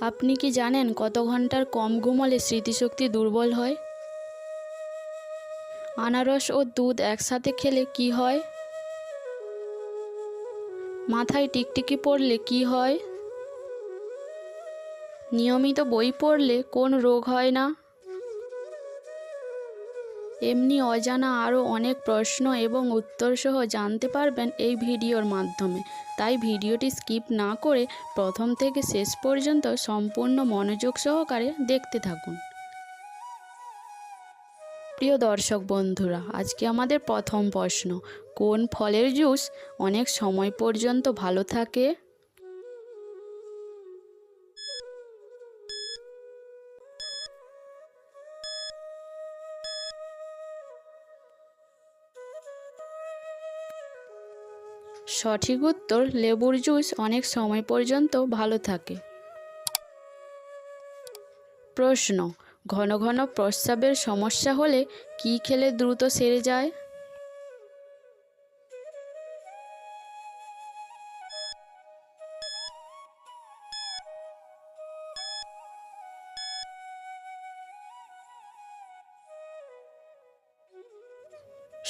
আপনি কি জানেন কত ঘন্টার কম ঘুমোলে স্মৃতিশক্তি দুর্বল হয়? আনারস ও দুধ একসাথে খেলে কি হয়? মাথায় টিকটিকি পড়লে কি হয়? নিয়মিত বই পড়লে কোন রোগ হয় না? এমনি অজানা আরও অনেক প্রশ্ন এবং উত্তর সহ জানতে পারবেন এই ভিডিওর মাধ্যমে। তাই ভিডিওটি স্কিপ না করে প্রথম থেকে শেষ পর্যন্ত সম্পূর্ণ মনোযোগ সহকারে দেখতে থাকুন। প্রিয় দর্শক বন্ধুরা, আজকে আমাদের প্রথম প্রশ্ন, কোন ফলের জুস অনেক সময় পর্যন্ত ভালো থাকে? সঠিক উত্তর, লেবুর জুস অনেক সময় পর্যন্ত ভালো থাকে। প্রশ্ন, ঘন ঘন প্রস্রাবের সমস্যা হলে কি খেলে দ্রুত সেরে যায়?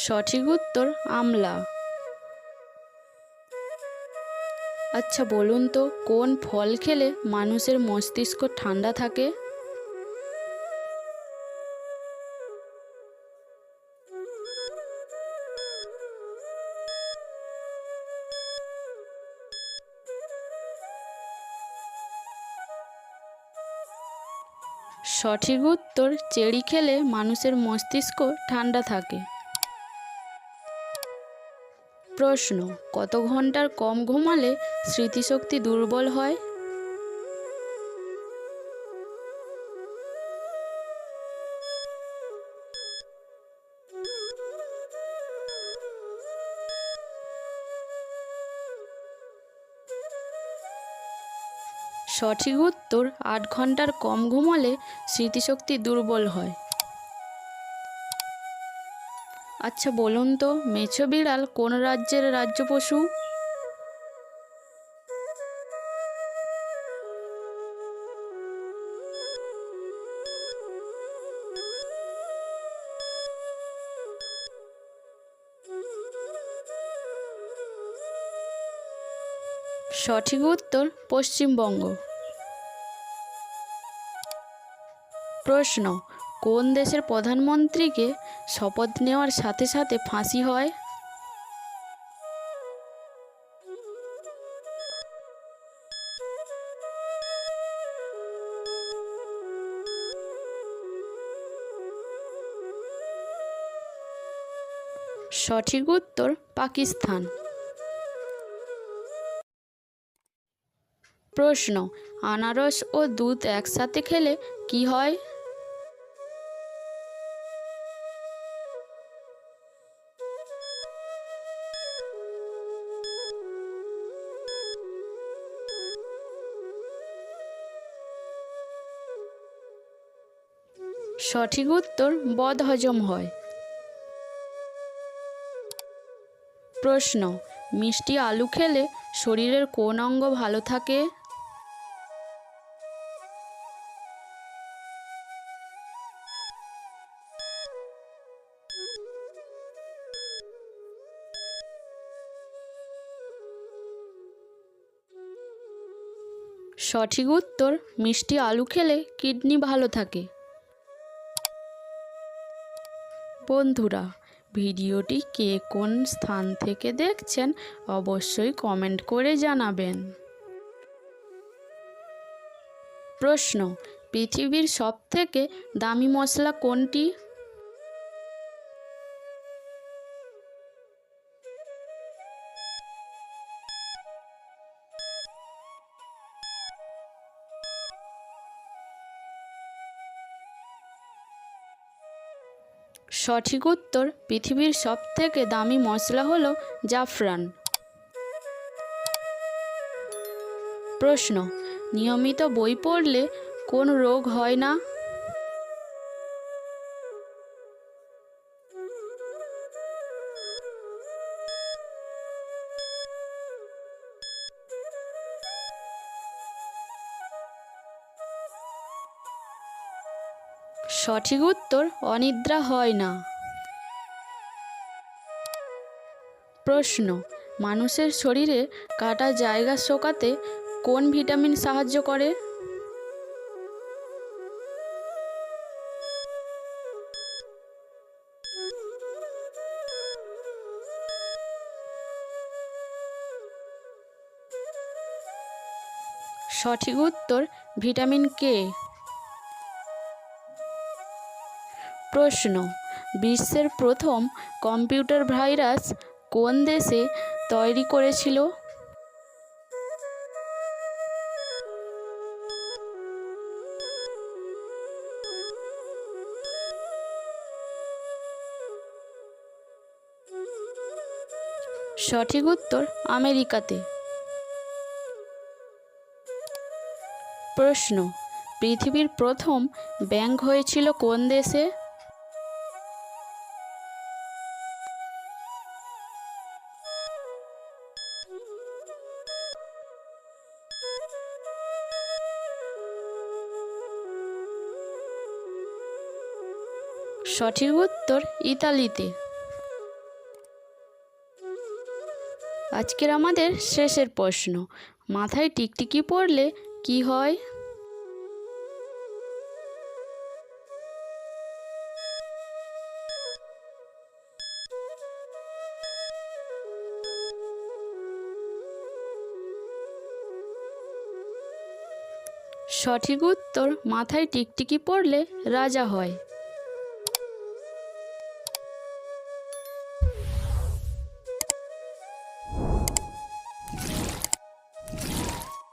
সঠিক উত্তর, আমলা। আচ্ছা বলুন তো, কোন ফল খেলে মানুষের মস্তিষ্ক ঠান্ডা থাকে? সঠিক উত্তর, চেরি খেলে মানুষের মস্তিষ্ক ঠান্ডা থাকে। প্রশ্ন, কত ঘন্টার কম ঘুমালে স্মৃতিশক্তি দুর্বল হয়? সঠিক উত্তর, 8 ঘন্টার কম ঘুমালে স্মৃতিশক্তি দুর্বল হয়। আচ্ছা বলুন তো, মেছো বিড়াল কোন রাজ্যের রাজ্য পশু? সঠিক উত্তর, পশ্চিমবঙ্গ। প্রশ্ন, কোন দেশের প্রধানমন্ত্রীকে শপথ নেওয়ার সাথে সাথে ফাঁসি হয়? সঠিক উত্তর, পাকিস্তান। প্রশ্ন, আনারস ও দুধ একসাথে খেলে কি হয়? সঠিক উত্তর, বদহজম হয়। প্রশ্ন, মিষ্টি আলু খেলে শরীরের কোন অঙ্গ ভালো থাকে? সঠিক উত্তর, মিষ্টি আলু খেলে কিডনি ভালো থাকে। বন্ধুরা, ভিডিওটি কে কোন স্থান থেকে দেখছেন অবশ্যই কমেন্ট করে জানাবেন। প্রশ্ন, পৃথিবীর সবথেকে দামি মশলা কোনটি? সঠিক উত্তর, পৃথিবীর সবথেকে দামি মশলা হলো জাফরান। প্রশ্ন, নিয়মিত বই পড়লে কোন রোগ হয় না? সঠিক উত্তর অনিদ্রা হয় না। প্রশ্ন, মানুষের শরীরে কাটা জায়গা শোকাতে কোন ভিটামিন সাহায্য করে? সঠিক উত্তর ভিটামিন কে। প্রশ্ন, বিশ্বের প্রথম কম্পিউটার ভাইরাস কোন দেশে তৈরি করেছিল? সঠিক উত্তর আমেরিকাতে। প্রশ্ন, পৃথিবীর প্রথম ব্যাংক হয়েছিল কোন দেশে? সঠিক উত্তর ইতালিতে। আজকের আমাদের শেষের প্রশ্ন, মাথায় টিকটিকি পড়লে কি হয়? সঠিক উত্তর মাথায় টিকটিকি পড়লে রাজা হয়।